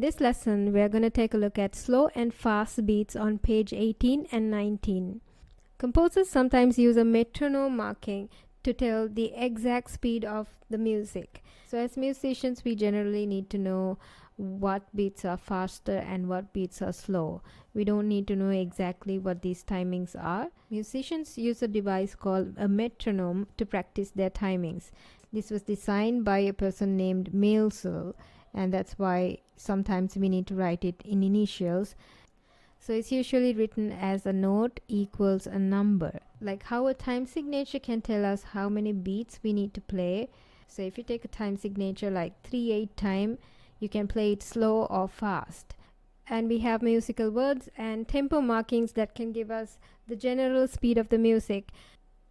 this lesson, we are going to take a look at slow and fast beats on page 18 and 19. Composers sometimes use a metronome marking to tell the exact speed of the music. So as musicians, we generally need to know what beats are faster and what beats are slow. We don't need to know exactly what these timings are. Musicians use a device called a metronome to practice their timings. This was designed by a person named Maelzel, and that's why sometimes we need to write it in initials. So it's usually written as a note equals a number. Like how a time signature can tell us how many beats we need to play. So if you take a time signature like 3/8 time, you can play it slow or fast. And we have musical words and tempo markings that can give us the general speed of the music.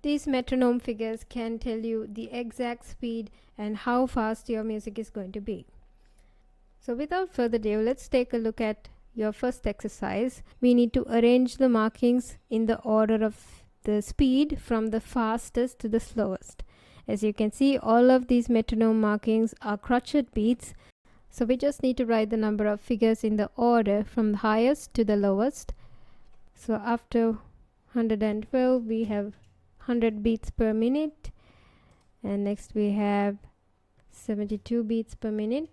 These metronome figures can tell you the exact speed and how fast your music is going to be. So without further ado, let's take a look at your first exercise. We need to arrange the markings in the order of the speed from the fastest to the slowest. As you can see, all of these metronome markings are crotchet beats. So we just need to write the number of figures in the order from the highest to the lowest. So after 112, we have 100 beats per minute. And next we have 72 beats per minute.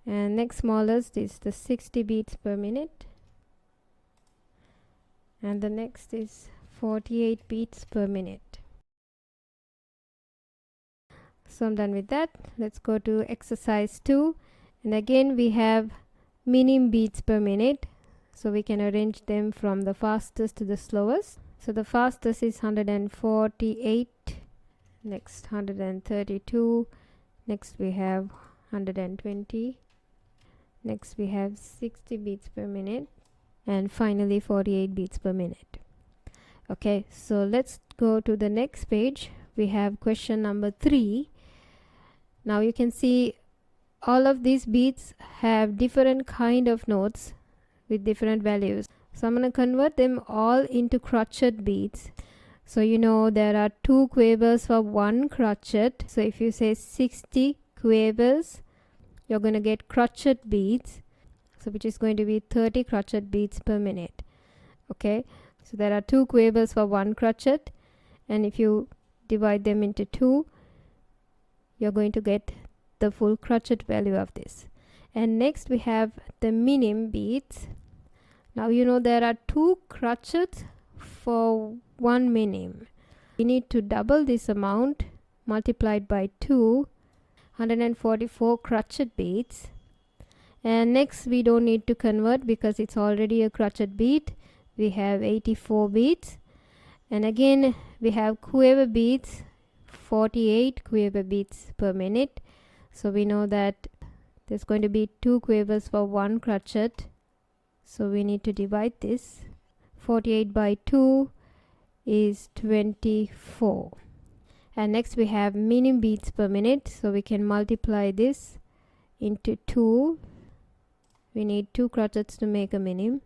And next smallest is the 60 beats per minute. And the next is 48 beats per minute. So I'm done with that. Let's go to exercise 2. And again we have minim beats per minute. So we can arrange them from the fastest to the slowest. So the fastest is 148. Next 132. Next we have 120. Next we have 60 beats per minute, and finally 48 beats per minute. Okay, so let's go to the next page. We have question number 3. Now you can see all of these beats have different kind of notes with different values. So I'm going to convert them all into crotchet beats. So you know there are 2 quavers for 1 crotchet. So if you say 60 quavers, you're going to get crotchet beats, so which is going to be 30 crotchet beats per minute. Okay, so there are 2 quavers for 1 crotchet, and if you divide them into 2, you're going to get the full crotchet value of this. And next we have the minim beats. Now you know there are 2 crotchets for 1 minim. We need to double this amount multiplied by 2, 144 crotchet beats. And next we don't need to convert because it's already a crotchet beat. We have 84 beats, and again we have quaver beats, 48 quaver beats per minute. So we know that there's going to be 2 quavers for 1 crotchet, so we need to divide this. 48 by 2 is 24. And next we have minim beats per minute, so we can multiply this into 2. We need 2 crotchets to make a minim.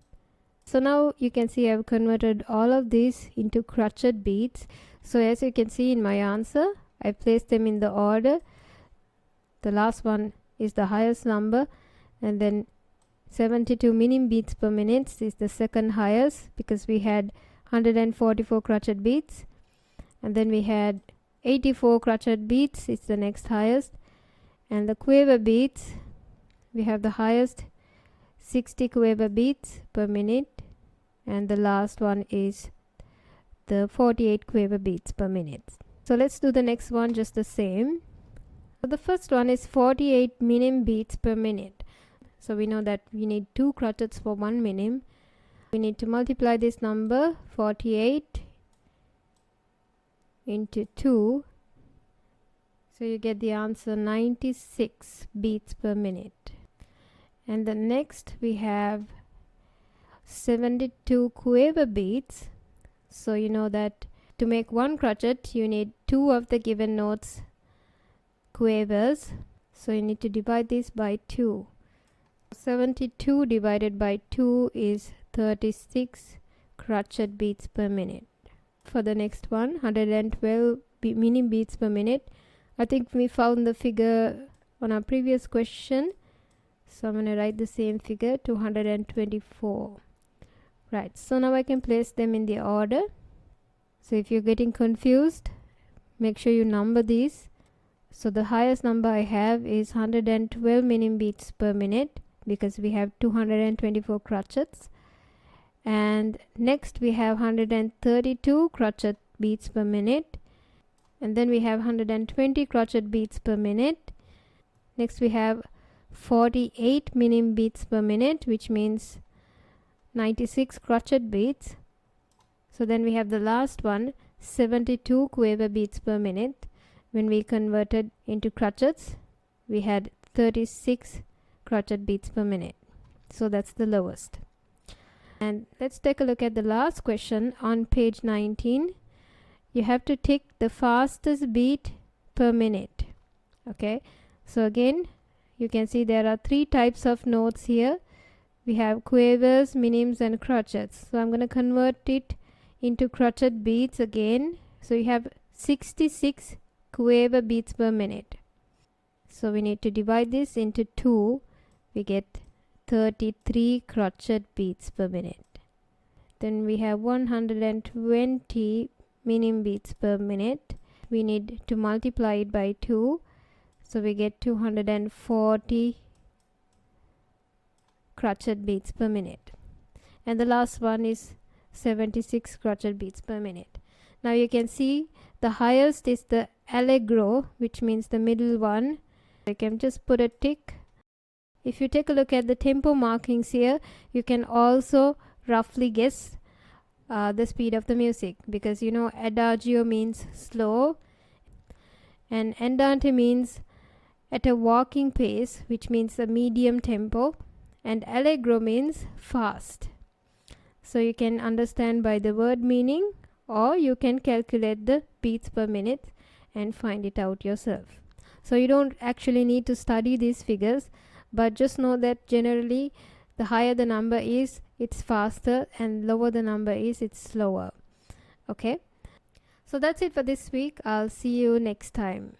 So now you can see I've converted all of these into crotchet beats. So as you can see in my answer, I placed them in the order. The last one is the highest number, and then 72 minim beats per minute is the second highest because we had 144 crotchet beats, and then we had 84 crotchet beats is the next highest, and the quaver beats, we have the highest 60 quaver beats per minute, and the last one is the 48 quaver beats per minute. So let's do the next one just the same. So the first one is 48 minim beats per minute. So we know that we need 2 crotchets for 1 minim. We need to multiply this number 48 into 2, so you get the answer 96 beats per minute. And the next we have 72 quaver beats. So you know that to make 1 crotchet you need 2 of the given notes quavers, so you need to divide this by 2. 72 divided by 2 is 36 crotchet beats per minute. For the next one, 112 minim beats per minute. I think we found the figure on our previous question. So I'm going to write the same figure, 224. Right, so now I can place them in the order. So if you're getting confused, make sure you number these. So the highest number I have is 112 minim beats per minute, because we have 224 crotchets. And next we have 132 crotchet beats per minute, and then we have 120 crotchet beats per minute. Next we have 48 minim beats per minute, which means 96 crotchet beats. So then we have the last one, 72 quiver beats per minute. When we converted into crotchets, we had 36 crotchet beats per minute. So that's the lowest. And let's take a look at the last question on page 19. You have to tick the fastest beat per minute. Okay, so again, you can see there are three types of notes here. We have quavers, minims, and crotchets. So I'm going to convert it into crotchet beats again. So you have 66 quiver beats per minute. So we need to divide this into 2. We get 33 crotchet beats per minute. Then we have 120 minim beats per minute. We need to multiply it by 2. So we get 240 crotchet beats per minute. And the last one is 76 crotchet beats per minute. Now you can see the highest is the allegro, which means the middle one. I can just put a tick. If you take a look at the tempo markings here, you can also roughly guess the speed of the music, because you know adagio means slow and andante means at a walking pace, which means a medium tempo, and allegro means fast. So you can understand by the word meaning, or you can calculate the beats per minute and find it out yourself. So you don't actually need to study these figures, but just know that generally the higher the number is, it's faster, and lower the number is, it's slower. Okay, so that's it for this week. I'll see you next time.